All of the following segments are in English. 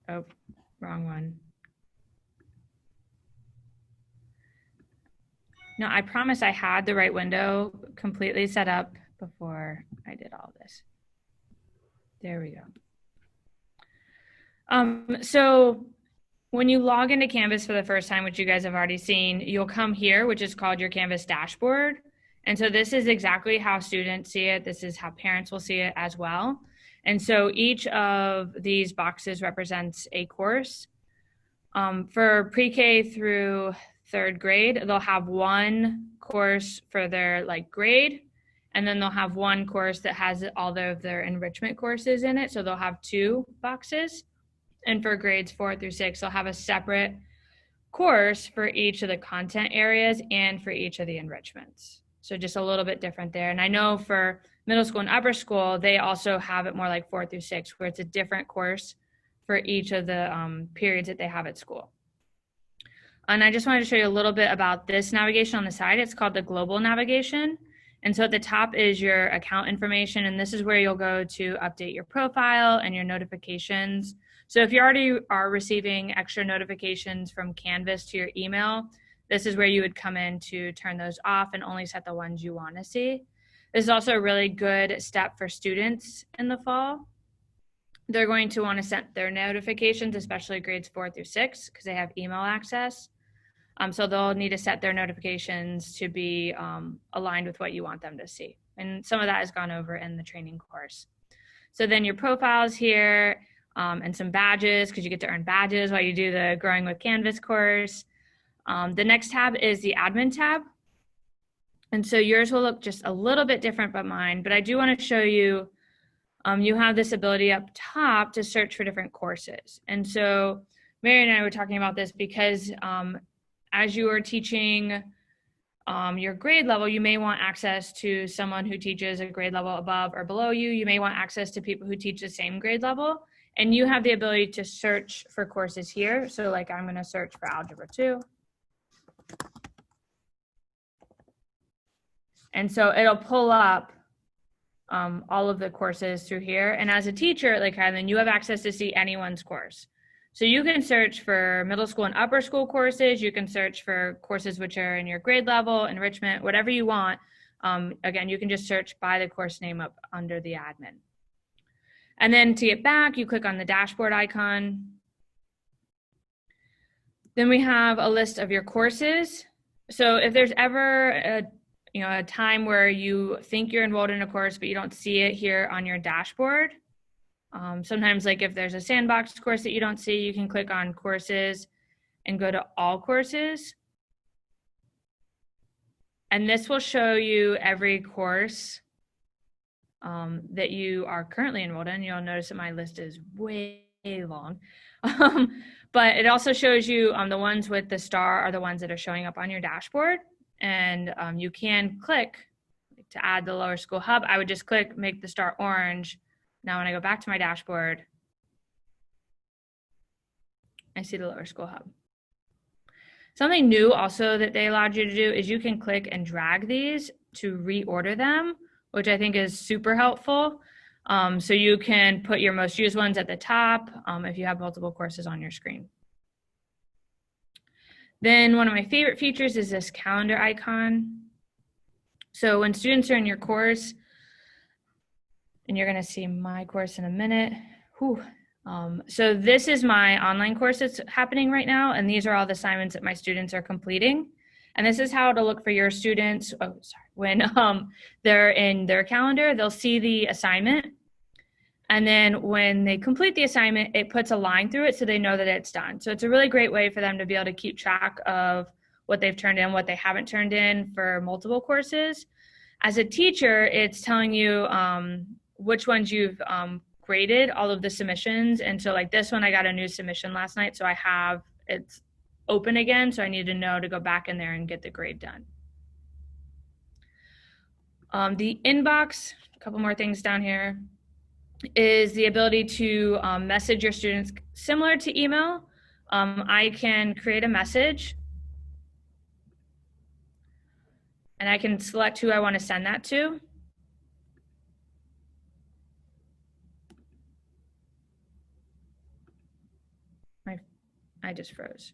Oh, wrong one. No, I promise I had the right window completely set up before I did all this. There we go. So when you log into Canvas for the first time, which you guys have already seen, you'll come here, which is called your Canvas dashboard. And so this is exactly how students see it. This is how parents will see it as well. And so each of these boxes represents a course. For pre-K through third grade, they'll have one course for their like grade, and then they'll have one course that has all of their enrichment courses in it. So they'll have two boxes. And for grades 4 through 6, they'll have a separate course for each of the content areas and for each of the enrichments. So just a little bit different there. And I know for middle school and upper school, they also have it more like 4 through 6, where it's a different course for each of the periods that they have at school. And I just wanted to show you a little bit about this navigation on the side. It's called the global navigation. And so at the top is your account information, and this is where you'll go to update your profile and your notifications. So if you already are receiving extra notifications from Canvas to your email, this is where you would come in to turn those off and only set the ones you want to see. This is also a really good step for students in the fall. They're going to want to set their notifications, especially grades 4 through 6, because they have email access. So they'll need to set their notifications to be aligned with what you want them to see. And some of that has gone over in the training course. So then your profiles here, and some badges, because you get to earn badges while you do the Growing with Canvas course. The next tab is the admin tab. And so yours will look just a little bit different but mine, but I do want to show you, you have this ability up top to search for different courses. And so Mary and I were talking about this because as you are teaching your grade level, you may want access to someone who teaches a grade level above or below you. You may want access to people who teach the same grade level. And you have the ability to search for courses here. So like I'm going to search for Algebra 2. And so it'll pull up all of the courses through here. And as a teacher, like Kylan, you have access to see anyone's course. So you can search for middle school and upper school courses. You can search for courses which are in your grade level, enrichment, whatever you want. Again, you can just search by the course name up under the admin. And then to get back, you click on the dashboard icon. Then we have a list of your courses. So if there's ever a time where you think you're enrolled in a course, but you don't see it here on your dashboard, sometimes like if there's a sandbox course that you don't see, you can click on courses and go to all courses. And this will show you every course that you are currently enrolled in. You'll notice that my list is way long. But it also shows you the ones with the star are the ones that are showing up on your dashboard. And you can click to add the Lower School Hub. I would just click make the star orange. Now when I go back to my dashboard, I see the Lower School Hub. Something new also that they allowed you to do is you can click and drag these to reorder them, which I think is super helpful. So you can put your most used ones at the top if you have multiple courses on your screen. Then one of my favorite features is this calendar icon. So when students are in your course, and you're gonna see my course in a minute. So this is my online course that's happening right now, and these are all the assignments that my students are completing. And this is how to look for your students, when they're in their calendar, they'll see the assignment. And then when they complete the assignment, it puts a line through it so they know that it's done. So it's a really great way for them to be able to keep track of what they've turned in, what they haven't turned in for multiple courses. As a teacher, it's telling you which ones you've graded, all of the submissions. And so like this one, I got a new submission last night, so I have, it's open again, so I need to know to go back in there and get the grade done. The inbox, a couple more things down here, is the ability to message your students similar to email. I can create a message and I can select who I want to send that to. I just froze.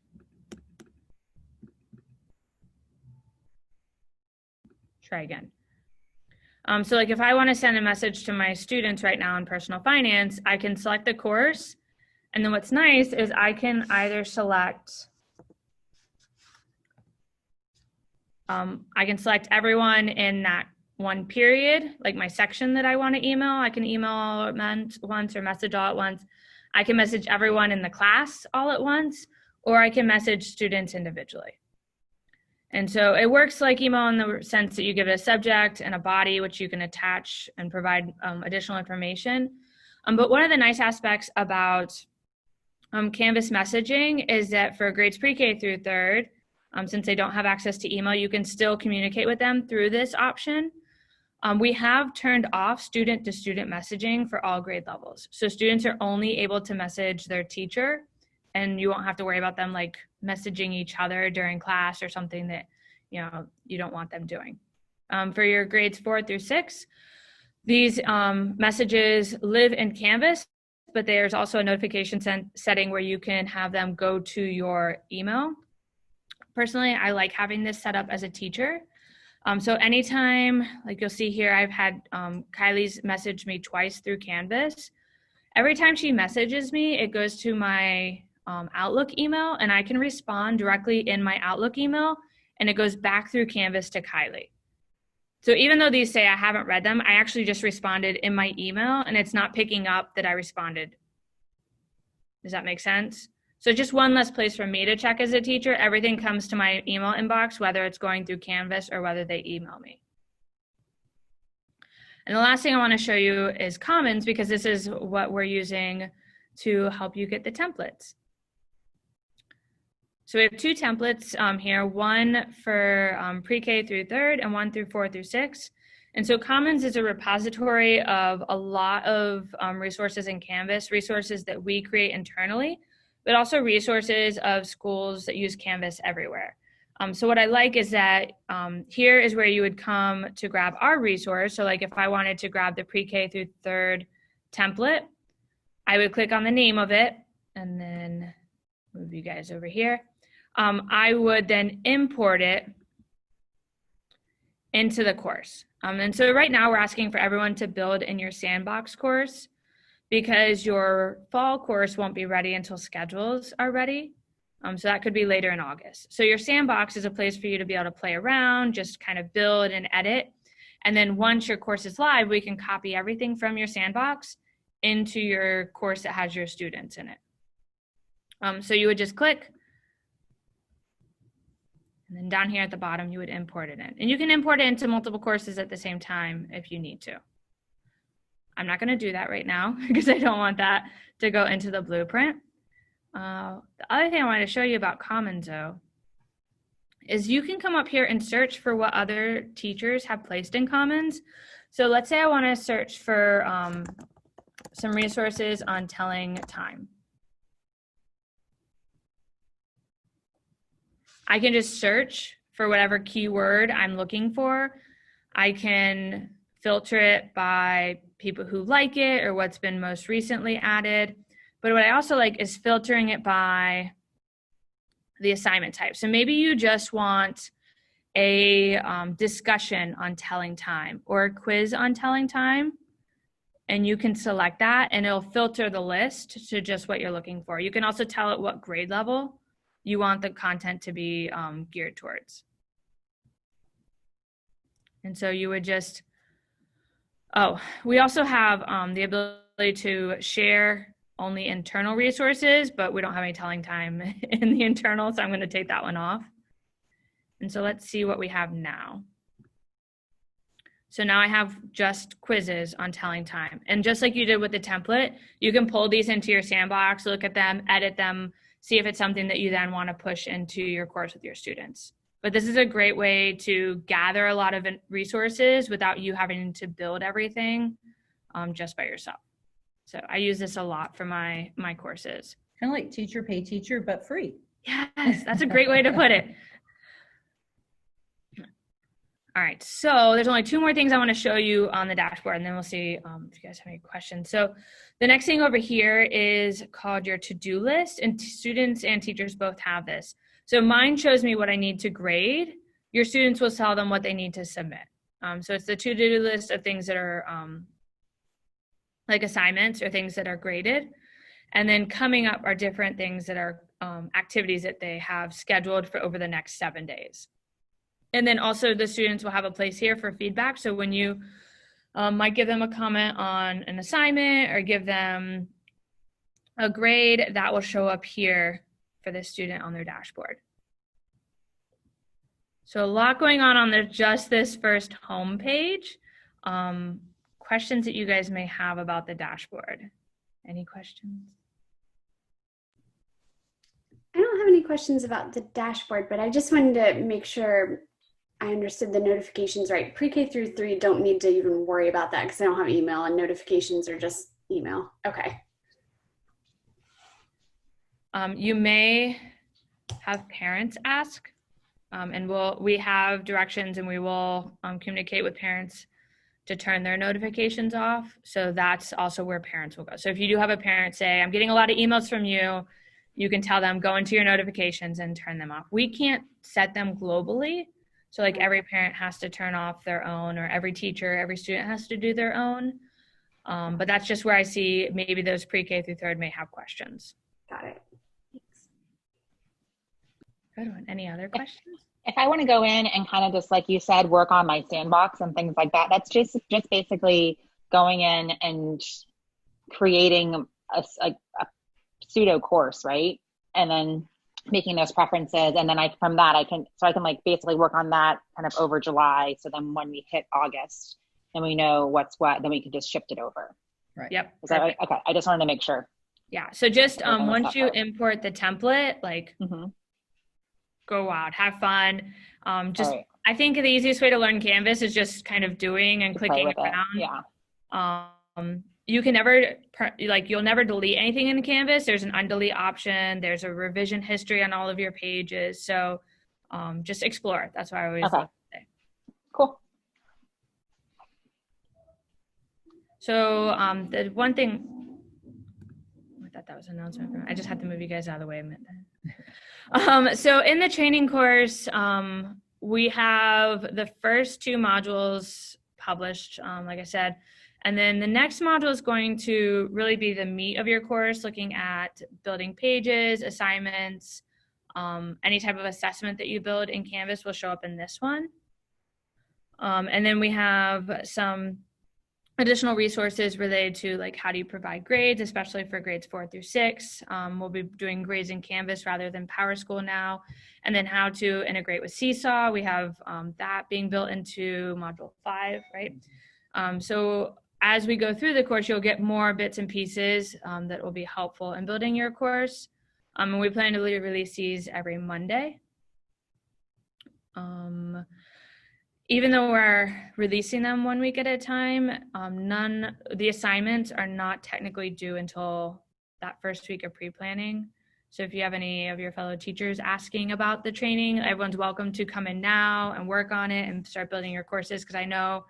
Try again. So like if I want to send a message to my students right now in personal finance, I can select the course. And then what's nice is I can either select, I can select everyone in that one period, like my section that I want to email. I can email all at once or message all at once. I can message everyone in the class all at once, or I can message students individually. And so it works like email in the sense that you give it a subject and a body, which you can attach and provide additional information. But one of the nice aspects about Canvas messaging is that for grades pre-K through third, since they don't have access to email, you can still communicate with them through this option. We have turned off student-to-student messaging for all grade levels. So students are only able to message their teacher, and you won't have to worry about them like messaging each other during class or something that you don't want them doing. For your grades 4 through 6, these messages live in Canvas, but there's also a notification setting where you can have them go to your email. Personally, I like having this set up as a teacher. So anytime, like you'll see here, I've had Kylie's messaged me twice through Canvas. Every time she messages me, it goes to my Outlook email, and I can respond directly in my Outlook email, and it goes back through Canvas to Kylie. So even though these say I haven't read them, I actually just responded in my email, and it's not picking up that I responded. Does that make sense? So just one less place for me to check as a teacher. Everything comes to my email inbox, whether it's going through Canvas or whether they email me. And the last thing I want to show you is Commons, because this is what we're using to help you get the templates. So we have 2 templates here, one for pre-K through third and one through 4 through 6. And so Commons is a repository of a lot of resources in Canvas, resources that we create internally, but also resources of schools that use Canvas everywhere. So what I like is that here is where you would come to grab our resource. So like if I wanted to grab the pre-K through third template, I would click on the name of it and then move you guys over here. I would then import it into the course. And so right now we're asking for everyone to build in your sandbox course because your fall course won't be ready until schedules are ready. So that could be later in August. So your sandbox is a place for you to be able to play around, just kind of build and edit. And then once your course is live, we can copy everything from your sandbox into your course that has your students in it. So you would just click, and then down here at the bottom, you would import it in. And you can import it into multiple courses at the same time if you need to. I'm not gonna do that right now because I don't want that to go into the blueprint. The other thing I wanted to show you about Commons though, is you can come up here and search for what other teachers have placed in Commons. So let's say I wanna search for some resources on telling time. I can just search for whatever keyword I'm looking for. I can filter it by people who like it or what's been most recently added. But what I also like is filtering it by the assignment type. So maybe you just want a discussion on telling time or a quiz on telling time, and you can select that and it'll filter the list to just what you're looking for. You can also tell it what grade level you want the content to be geared towards. And so you would just, we also have the ability to share only internal resources, but we don't have any telling time in the internal, so I'm gonna take that one off. And so let's see what we have now. So now I have just quizzes on telling time. And just like you did with the template, you can pull these into your sandbox, look at them, edit them, see if it's something that you then want to push into your course with your students. But this is a great way to gather a lot of resources without you having to build everything just by yourself. So I use this a lot for my courses. Kind of like teacher pay teacher, but free. Yes, that's a great way to put it. All right, so there's only two more things I want to show you on the dashboard, and then we'll see if you guys have any questions. So the next thing over here is called your to-do list, and students and teachers both have this. So mine shows me what I need to grade. Your students will tell them what they need to submit. So it's the to-do list of things that are like assignments or things that are graded. And then coming up are different things that are activities that they have scheduled for over the next 7 days. And then also the students will have a place here for feedback. So when you might give them a comment on an assignment or give them a grade, that will show up here for the student on their dashboard. So a lot going on just this first home page. Questions that you guys may have about the dashboard. Any questions? I don't have any questions about the dashboard, but I just wanted to make sure I understood the notifications right. Pre-K through 3 don't need to even worry about that because they don't have email, and notifications are just email. Okay. You may have parents ask, and we have directions, and we will communicate with parents to turn their notifications off. So that's also where parents will go. So if you do have a parent say, I'm getting a lot of emails from you, you can tell them, go into your notifications and turn them off. We can't set them globally. So like every parent has to turn off their own, or every teacher, every student has to do their own. But that's just where I see maybe those pre-K through 3rd may have questions. Got it. Thanks. Good one. Any other questions? If I want to go in and kind of just, like you said, work on my sandbox and things like that, that's just basically going in and creating a pseudo course, right? And then making those preferences, and then I can like basically work on that kind of over July. So then when we hit August, then we know what's what, then we can just shift it over. Right. Yep. Is that right? Okay. I just wanted to make sure. Yeah. So just once you import the template, like go out, have fun. Right. I think the easiest way to learn Canvas is just kind of doing and clicking around. Yeah. You can never, you'll never delete anything in Canvas. There's an undelete option. There's a revision history on all of your pages. So just explore. That's what I always like to say. Cool. So the one thing, I thought that was an announcement. I just had to move you guys out of the way a minute. So in the training course, we have the first 2 modules published, like I said. And then the next module is going to really be the meat of your course, looking at building pages, assignments, any type of assessment that you build in Canvas will show up in this one. And then we have some additional resources related to like how do you provide grades, especially for grades 4 through 6. We'll be doing grades in Canvas rather than PowerSchool now. And then how to integrate with Seesaw. We have that being built into module 5, right? So as we go through the course, you'll get more bits and pieces that will be helpful in building your course. And we plan to release these every Monday. Even though we're releasing them 1 week at a time, the assignments are not technically due until that first week of pre-planning. So if you have any of your fellow teachers asking about the training, everyone's welcome to come in now and work on it and start building your courses, because I know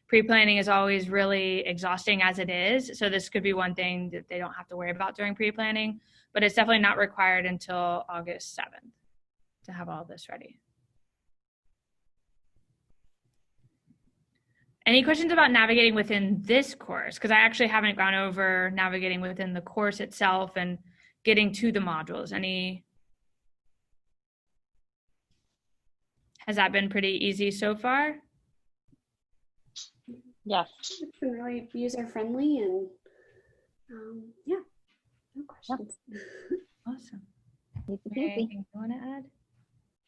pre-planning is always really exhausting as it is. So this could be one thing that they don't have to worry about during pre-planning, but it's definitely not required until August 7th to have all this ready. Any questions about navigating within this course? Because I actually haven't gone over navigating within the course itself and getting to the modules. Has that been pretty easy so far? Yes. It's been really user-friendly, and yeah, no questions. Awesome. Anything you want to add?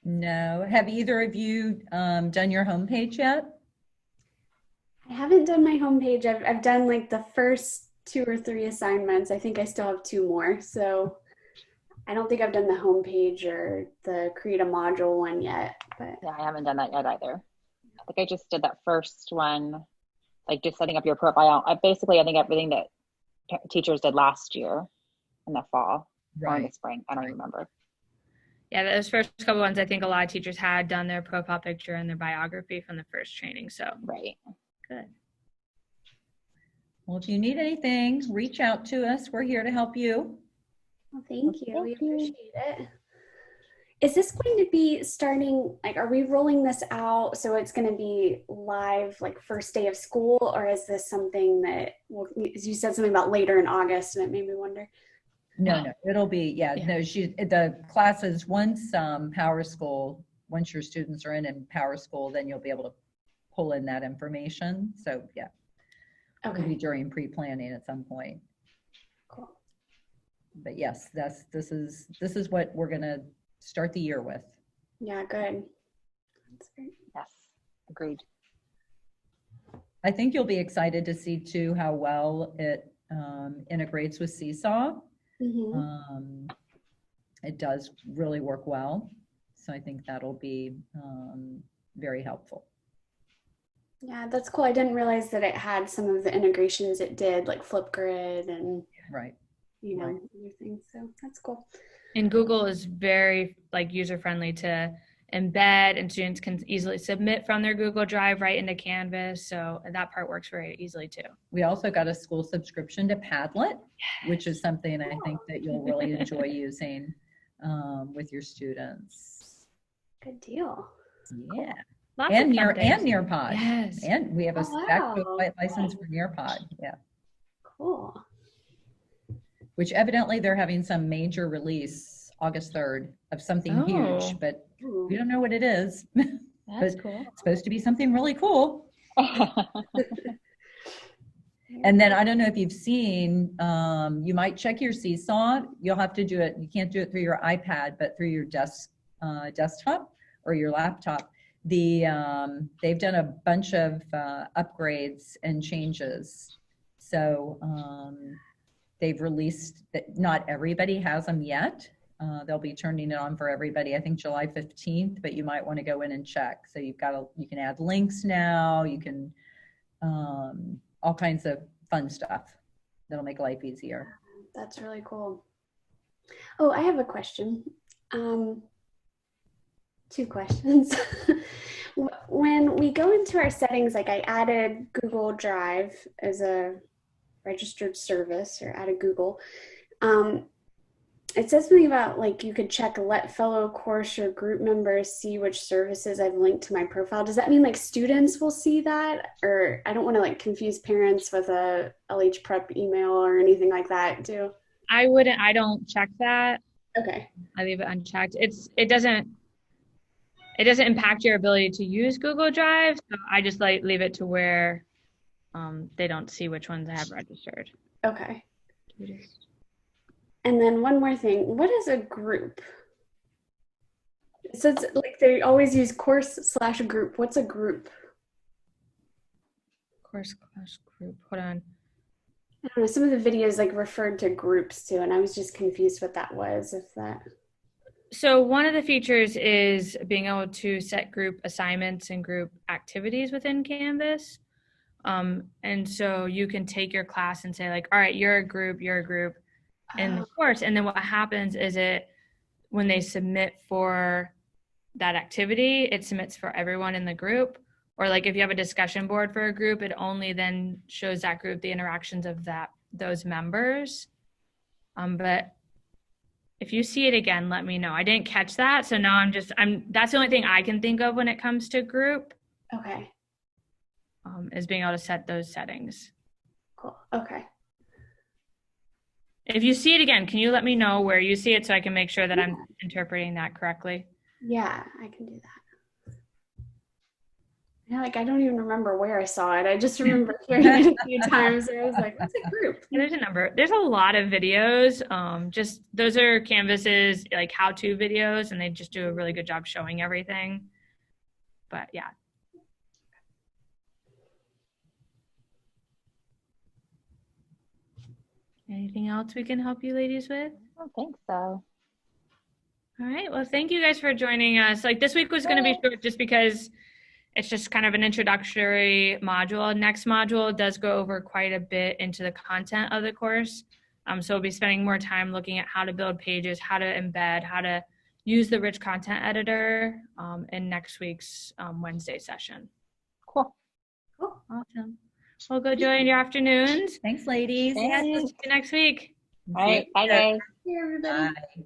No. Have either of you done your homepage yet? I haven't done my homepage. I've done like the first 2 or 3 assignments. I think I still have 2 more. So I don't think I've done the homepage or the create a module one yet. But yeah, I haven't done that yet either. I think I just did that first one, like just setting up your profile. I think everything that teachers did last year in the fall or in the spring. I don't remember. Yeah, those first couple ones, I think a lot of teachers had done their profile picture and their biography from the first training. So Right. good. Well, if you need anything, reach out to us. We're here to help you. Well, thank you. We Thank you. appreciate it. Is this going to be starting, like, are we rolling this out so it's going to be live, like, first day of school? Or is this something that, well, you said something about later in August and it made me wonder. No, it'll be, Yeah. no, the classes, once Power School, once your students are in Power School, then you'll be able to pull in that information. So yeah, it'll be Okay, during pre-planning at some point. cool. But yes, this is what we're gonna start the year with. Yeah, good. That's great. Yes. Agreed. I think you'll be excited to see too how well it integrates with Seesaw. Mm-hmm. It does really work well. So I think that'll be very helpful. Yeah, that's cool. I didn't realize that it had some of the integrations it did, like Flipgrid and, Right. you know, Right. other things. So that's cool. And Google is very like user friendly to embed, and students can easily submit from their Google Drive right into Canvas. So that part works very easily too. We also got a school subscription to Padlet, which is something I think that you'll really enjoy using with your students. Good deal. Yeah. Lots And of fun things. Nearpod. Yes. And we have a Oh, active wow. license for Nearpod. Yeah. Cool. Which evidently they're having some major release August 3rd of something Oh. huge, but Ooh. we don't know what it is. That's But- cool. It's supposed to be something really cool. And then I don't know if you've seen, you might check your Seesaw. You'll have to do it. You can't do it through your iPad, but through your desktop or your laptop. They've done a bunch of upgrades and changes. So they've released that. Not everybody has them yet. They'll be turning it on for everybody, I think July 15th, but you might want to go in and check. So you can add links now. You can, all kinds of fun stuff that'll make life easier. That's really cool. Oh, I have a question. Two questions. When we go into our settings, like I added Google Drive as a registered service or added Google. It says something about like you could check let fellow course or group members see which services I've linked to my profile. Does that mean like students will see that? Or I don't want to like confuse parents with a LH prep email or anything like that too. I don't check that. Okay. I leave it unchecked. It doesn't impact your ability to use Google Drive. So I just leave it to where they don't see which ones I have registered. Okay. And then one more thing. What is a group? So it's like they always use course/group. What's a group? Course class group. Hold on. I don't know. Some of the videos like referred to groups too, and I was just confused what that was. If that. So one of the features is being able to set group assignments and group activities within Canvas. And so you can take your class and say like, all right, you're a group in the course. And then what happens is when they submit for that activity, it submits for everyone in the group. Or like if you have a discussion board for a group, it only then shows that group the interactions of those members. But if you see it again, let me know. I didn't catch that. So now that's the only thing I can think of when it comes to group, Okay. is being able to set those settings. Cool. Okay. If you see it again, can you let me know where you see it so I can make sure that I'm interpreting that correctly? Yeah, I can do that. Yeah, like I don't even remember where I saw it. I just remember hearing it a few times. And I was like, "What's a group?" And there's a lot of videos. Just those are Canvas's like how-to videos, and they just do a really good job showing everything. But yeah. Anything else we can help you ladies with? I don't think so. All right. Well, thank you guys for joining us. Like this week was going to be short just because it's just kind of an introductory module. Next module does go over quite a bit into the content of the course. So we'll be spending more time looking at how to build pages, how to embed, how to use the rich content editor in next week's Wednesday session. Cool. Awesome. Well, go join your afternoons. Thanks, ladies. Thanks. Yeah, see you next week. All right. Bye, guys. Hey, everybody. Bye.